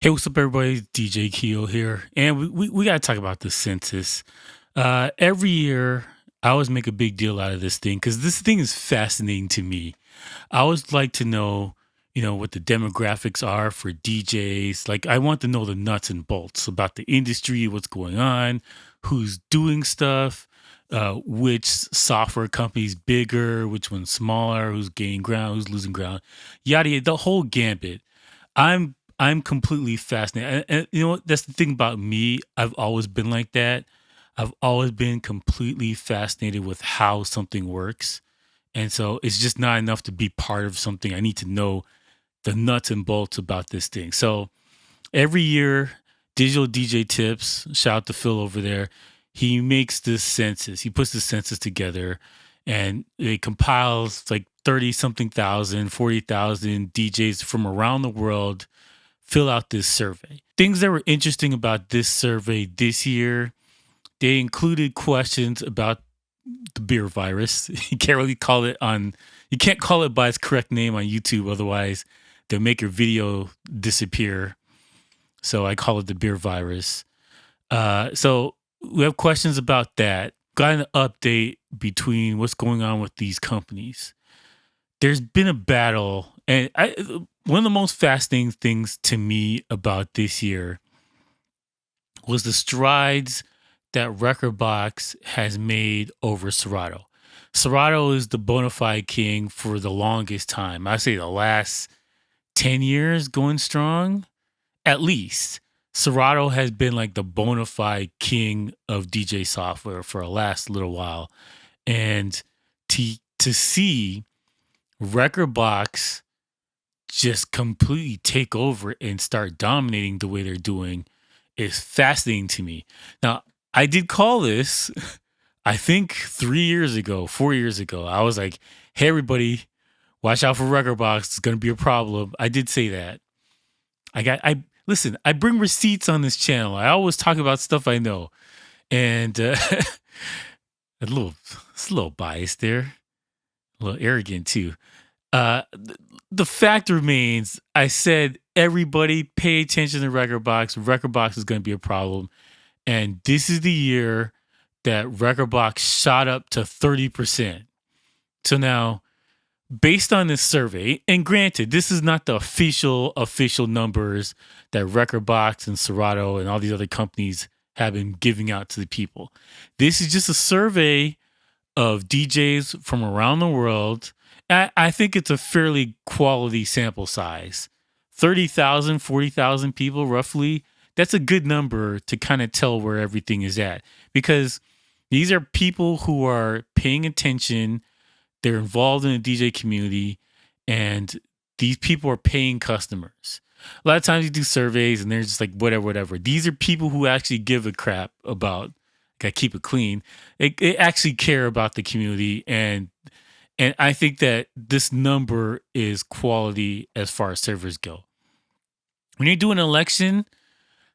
Hey, what's up, everybody? DJ Keo here. And we got to talk about the census. Every year, I always make a big deal out of this thing because this thing is fascinating to me. I always like to know, what the demographics are for DJs. Like, I want to know the nuts and bolts about the industry, what's going on, who's doing stuff, which software company's bigger, which one's smaller, who's gaining ground, who's losing ground, yada yada, the whole gambit. I'm completely fascinated. And you know what? That's the thing about me. I've always been like that. I've always been completely fascinated with how something works. And so it's just not enough to be part of something. I need to know the nuts and bolts about this thing. So every year, Digital DJ Tips, shout out to Phil over there, he makes this census. He puts the census together and it compiles like 30 something thousand, 40,000 DJs from around the world fill out this survey. Things that were interesting about this survey this year, they included questions about the beer virus. You can't call it by its correct name on YouTube, otherwise they'll make your video disappear. So I call it the beer virus. So we have questions about that. Got an update between what's going on with these companies. There's been a battle, and one of the most fascinating things to me about this year was the strides that Rekordbox has made over Serato. Serato is the bona fide king for the longest time. I say the last 10 years going strong, at least. Serato has been like the bona fide king of DJ software for the last little while. And to see Rekordbox just completely take over and start dominating the way they're doing is fascinating to me. Now, I did call this, I think 3 years ago, 4 years ago. I was like, hey, everybody, watch out for Rekordbox. It's going to be a problem. I did say that. Listen, I bring receipts on this channel. I always talk about stuff I know. And it's a little biased there, a little arrogant too. Uh, the fact remains, I said, everybody pay attention to Rekordbox. Rekordbox is going to be a problem. And this is the year that Rekordbox shot up to 30%. So now, based on this survey, and granted, this is not the official numbers that Rekordbox and Serato and all these other companies have been giving out to the people. This is just a survey of DJs from around the world. I think it's a fairly quality sample size. 30,000, 40,000 people roughly. That's a good number to kind of tell where everything is at, because these are people who are paying attention. They're involved in the DJ community, and these people are paying customers. A lot of times you do surveys and they're just like, whatever. These are people who actually give a crap about, gotta keep it clean. They actually care about the community, and I think that this number is quality as far as servers go. When you do an election,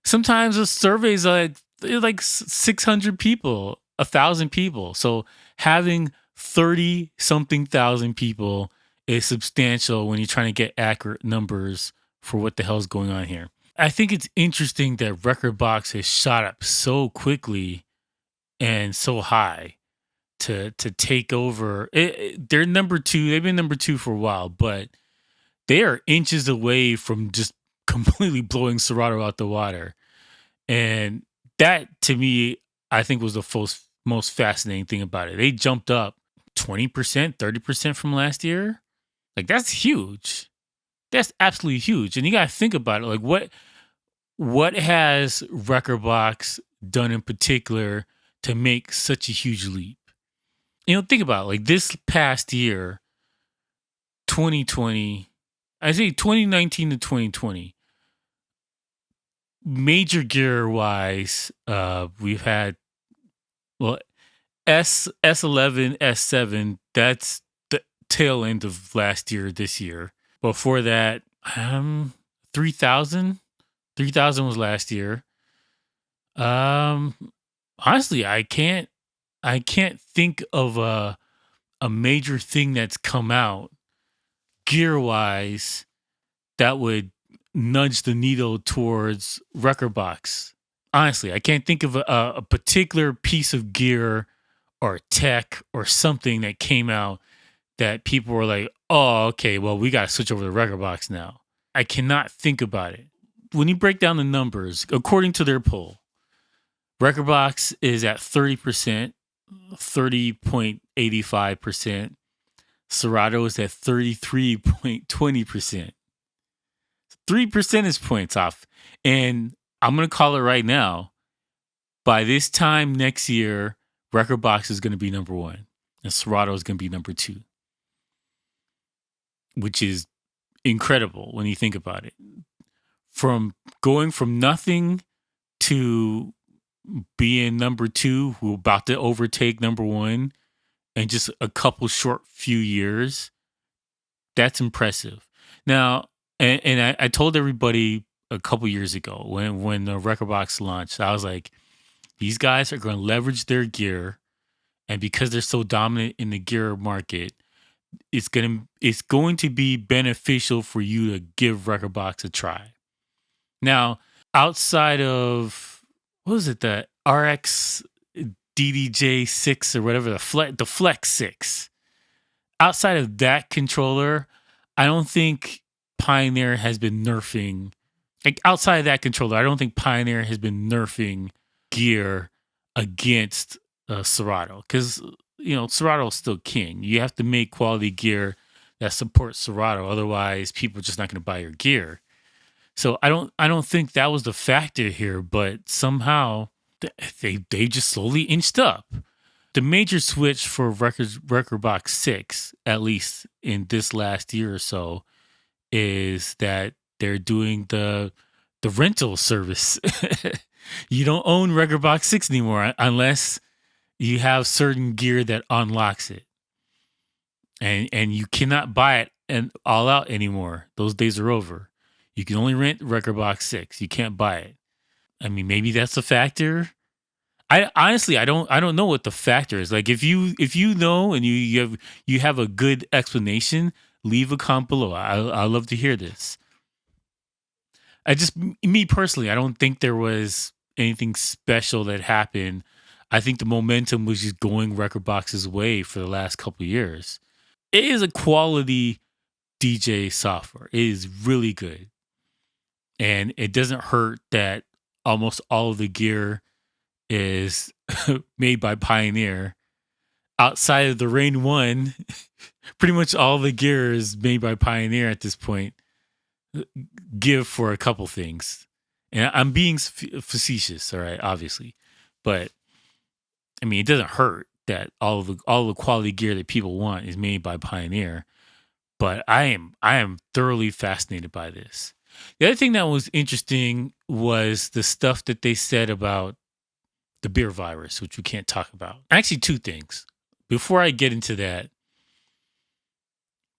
sometimes the surveys are like 600 people, 1,000 people. So having 30 something thousand people is substantial when you're trying to get accurate numbers for what the hell's going on here. I think it's interesting that Rekordbox has shot up so quickly and so high to take over. They're number two. They've been number two for a while, but they are inches away from just completely blowing Serato out the water. And that, to me, I think was the most fascinating thing about it. They jumped up 20%, 30% from last year. Like, that's huge. That's absolutely huge. And you got to think about it. Like, what has Rekordbox done in particular to make such a huge leap? Think about it. Like, this past year, 2020, I say 2019 to 2020, major gear wise, we've had, well, S11, S7, that's the tail end of last year, this year. Before that, 3,000 was last year. Honestly, I can't think of a major thing that's come out gear wise that would nudged the needle towards Rekordbox. Honestly, I can't think of a particular piece of gear or tech or something that came out that people were like, "Oh, okay, well, we got to switch over to Rekordbox now." I cannot think about it. When you break down the numbers, according to their poll, Rekordbox is at 30%, 30.85%. Serato is at 33.20%. 3 percentage points off. And I'm going to call it right now. By this time next year, Rekordbox is going to be number 1 and Serato is going to be number 2, which is incredible when you think about it. From going from nothing to being number 2, who about to overtake number 1 in just a couple short few years, that's impressive. Now, and I told everybody a couple years ago when the Rekordbox launched, I was like, these guys are going to leverage their gear, and because they're so dominant in the gear market, it's going to be beneficial for you to give Rekordbox a try. Now, outside of what was it, the RX DDJ 6 or whatever, the Flex 6. Outside of that controller, I don't think Pioneer has been nerfing. Like outside of that controller, I don't think Pioneer has been nerfing gear against Serato, because Serato is still king. You have to make quality gear that supports Serato, otherwise people are just not going to buy your gear. So I don't think that was the factor here, but somehow they just slowly inched up. The major switch for Rekordbox 6, at least in this last year or so, is that they're doing the rental service. You don't own Rekordbox 6 anymore unless you have certain gear that unlocks it. And you cannot buy it and all out anymore. Those days are over. You can only rent Rekordbox 6. You can't buy it. I mean, maybe that's a factor. I honestly, I don't know what the factor is. Like if you know and you have a good explanation, leave a comment below. I love to hear this. Me personally, I don't think there was anything special that happened. I think the momentum was just going Rekordbox's way for the last couple of years. It is a quality DJ software. It is really good. And it doesn't hurt that almost all of the gear is made by Pioneer. Outside of the Rain 1, pretty much all the gear is made by Pioneer at this point. Give for a couple things. And I'm being facetious, all right, obviously. But I mean, it doesn't hurt that all the quality gear that people want is made by Pioneer. But I am thoroughly fascinated by this. The other thing that was interesting was the stuff that they said about the beer virus, which we can't talk about. Actually, 2 things. Before I get into that,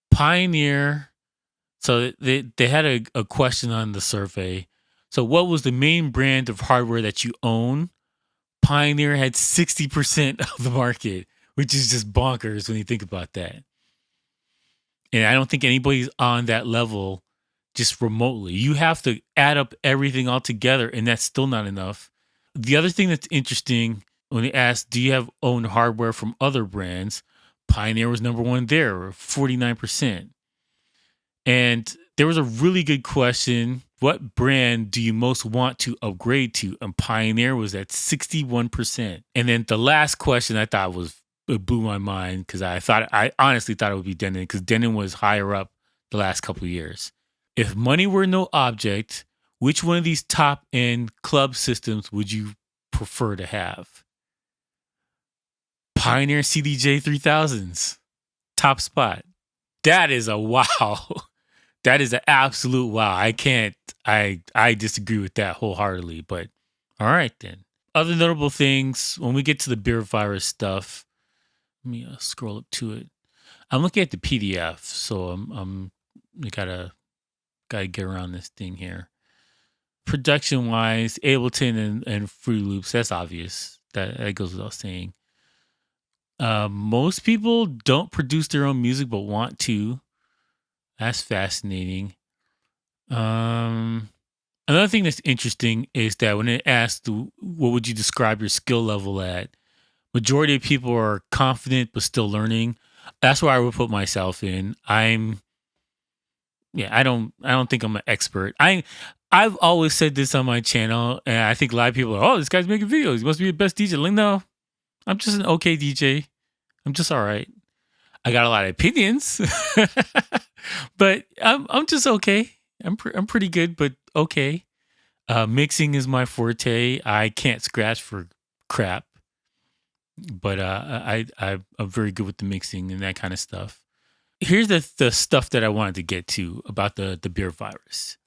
Pioneer, so they had a question on the survey. So what was the main brand of hardware that you own? Pioneer had 60% of the market, which is just bonkers when you think about that. And I don't think anybody's on that level just remotely. You have to add up everything all together, and that's still not enough. The other thing that's interesting, when they asked, do you have own hardware from other brands? Pioneer was number 1 there, 49%. And there was a really good question. What brand do you most want to upgrade to? And Pioneer was at 61%. And then the last question I thought it blew my mind, because I honestly thought it would be Denon, because Denon was higher up the last couple of years. If money were no object, which one of these top-end club systems would you prefer to have? Pioneer CDJ 3000s, top spot. That is a wow. That is an absolute wow. I disagree with that wholeheartedly, but all right then. Other notable things, when we get to the beer virus stuff, let me scroll up to it. I'm looking at the PDF, so I gotta get around this thing here. Production wise, Ableton and Fruity Loops, that's obvious. That goes without saying. Most people don't produce their own music but want to. That's fascinating. Um, Another thing that's interesting is that when it asks, what would you describe your skill level at? Majority of people are confident but still learning. That's where I would put myself in. I don't think I'm an expert. I've always said this on my channel, and I think a lot of people are, oh, this guy's making videos. He must be the best DJ. Like, no, I'm just an okay DJ. I'm just all right. I got a lot of opinions, but I'm just okay. I'm pretty good, but okay. Mixing is my forte. I can't scratch for crap, but I'm very good with the mixing and that kind of stuff. Here's the stuff that I wanted to get to about the beer virus.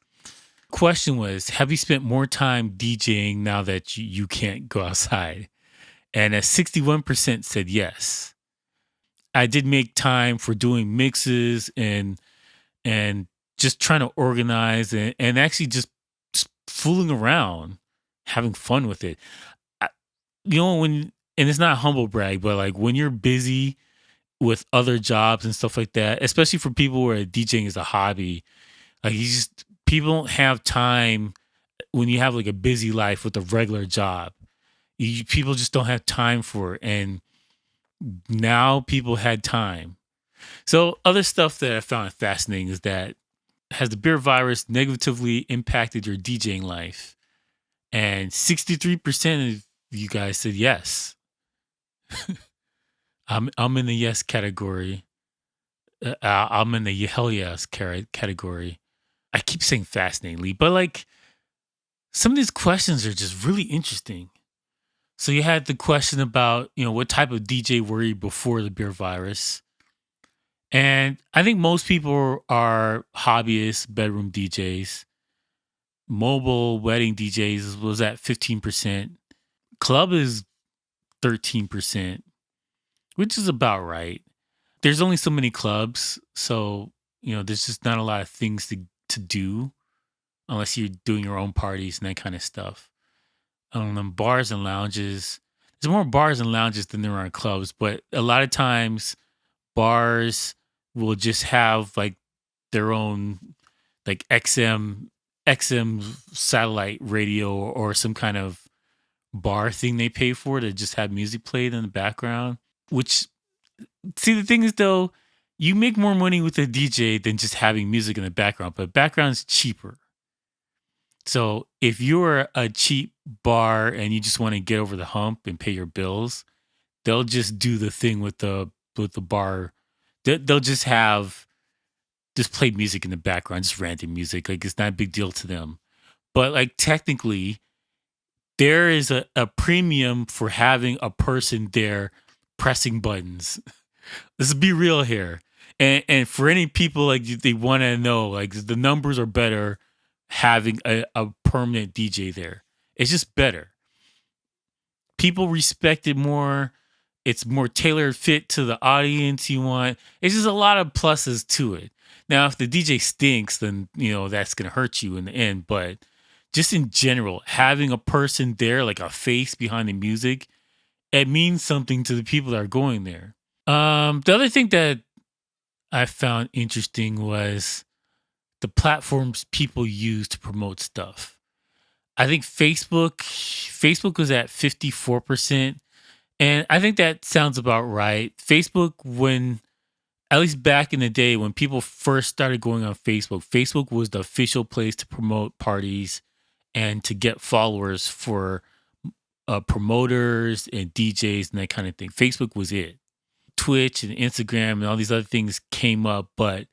Question was, have you spent more time DJing now that you can't go outside? And 61% said yes. I did make time for doing mixes and just trying to organize and actually just fooling around, having fun with it. I, when and it's not humble brag, but like when you're busy with other jobs and stuff like that, especially for people where DJing is a hobby, like people don't have time when you have like a busy life with a regular job. People just don't have time for it, and now people had time. So other stuff that I found fascinating is that has the beer virus negatively impacted your DJing life? And 63% of you guys said yes. I'm in the yes category. I'm in the hell yes category. I keep saying fascinatingly, but like some of these questions are just really interesting. So you had the question about, what type of DJ were you before the beer virus? And I think most people are hobbyists, bedroom DJs. Mobile wedding DJs was at 15%. Club is 13%, which is about right. There's only so many clubs, so there's just not a lot of things to do unless you're doing your own parties and that kind of stuff. Bars and lounges. There's more bars and lounges than there are clubs, but a lot of times bars will just have like their own like XM satellite radio or some kind of bar thing they pay for to just have music played in the background. Which, see, the thing is though, you make more money with a DJ than just having music in the background, but background's cheaper. So if you're a cheap bar and you just want to get over the hump and pay your bills, they'll just do the thing with the bar. They'll just play music in the background, just random music. Like it's not a big deal to them. But like technically, there is a premium for having a person there pressing buttons. Let's be real here. And for any people like they want to know, like the numbers are better having a permanent DJ there. It's just better. People respect it more. It's more tailored fit to the audience you want. It's just a lot of pluses to it. Now, if the DJ stinks, then that's gonna hurt you in the end. But just in general, having a person there, like a face behind the music, it means something to the people that are going there. The other thing that I found interesting was the platforms people use to promote stuff. I think Facebook was at 54%. And I think that sounds about right. Facebook, at least back in the day when people first started going on Facebook was the official place to promote parties and to get followers for promoters and DJs and that kind of thing. Facebook was it. Twitch and Instagram and all these other things came up, but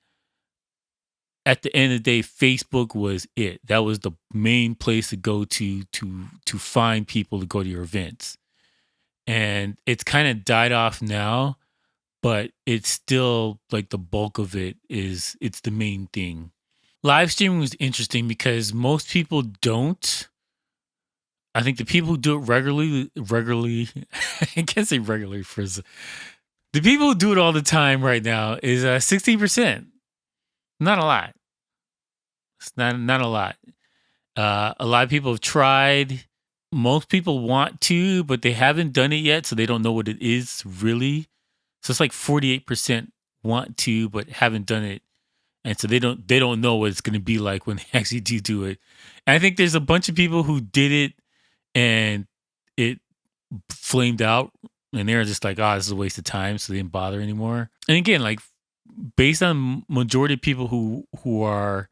at the end of the day, Facebook was it. That was the main place to go to find people to go to your events. And it's kind of died off now, but it's still like the bulk of it's the main thing. Live streaming was interesting because most people don't. I think the people who do it regularly, I can't say regularly the people who do it all the time right now is 16%. Not a lot. It's not a lot. A lot of people have tried. Most people want to, but they haven't done it yet, so they don't know what it is really. So it's like 48% want to, but haven't done it, and so they don't know what it's going to be like when they actually do it. And I think there's a bunch of people who did it and it flamed out, and they're just like, "Oh, this is a waste of time," so they didn't bother anymore. And again, like based on majority of people who are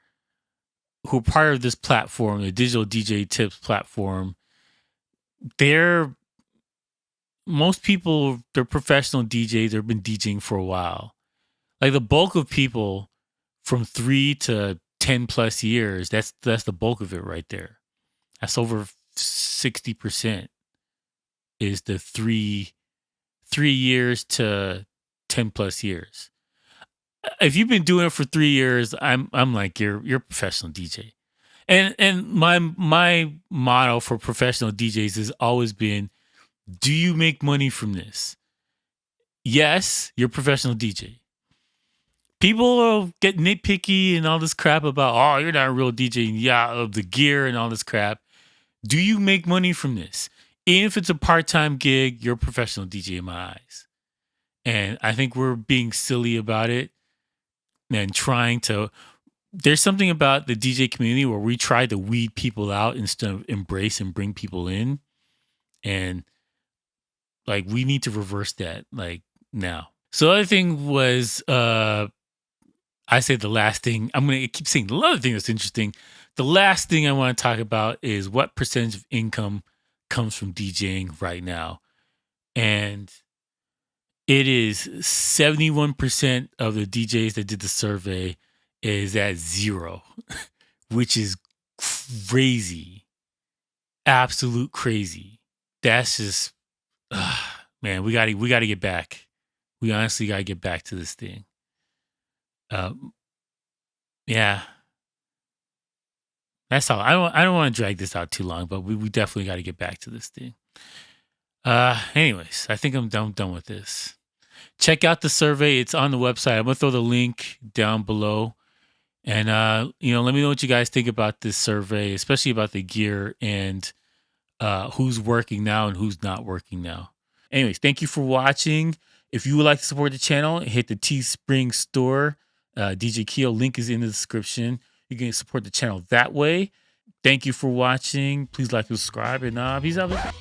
part of this platform, the Digital DJ Tips platform, they're most people, they're professional DJs. They've been DJing for a while. Like the bulk of people from 3 to 10 plus years, that's the bulk of it right there. That's over 60% is the three years to 10 plus years. If you've been doing it for 3 years, I'm like you're a professional DJ. And my motto for professional DJs has always been, do you make money from this? Yes, you're a professional DJ. People get nitpicky and all this crap about, oh, you're not a real DJ, yeah, of the gear and all this crap. Do you make money from this? Even if it's a part-time gig, you're a professional DJ in my eyes. And I think we're being silly about it and trying to. There's something about the DJ community where we try to weed people out instead of embrace and bring people in. And like we need to reverse that like now. So the other thing was I say the last thing, I'm going to keep saying the other thing that's interesting. The last thing I want to talk about is what percentage of income comes from DJing right now. And it is 71% of the DJs that did the survey is at zero, which is crazy. Absolute crazy. That's just, man, we got to get back. We honestly got to get back to this thing. Yeah, that's all. I don't want to drag this out too long, but we definitely got to get back to this thing. Anyways, I think I'm done with this. Check out the survey. It's on the website. I'm gonna throw the link down below. And let me know what you guys think about this survey, especially about the gear and who's working now and who's not working now. Anyways, thank you for watching. If you would like to support the channel, hit the Teespring store. DJ Keo link is in the description. You can support the channel that way. Thank you for watching. Please like and subscribe, and peace out.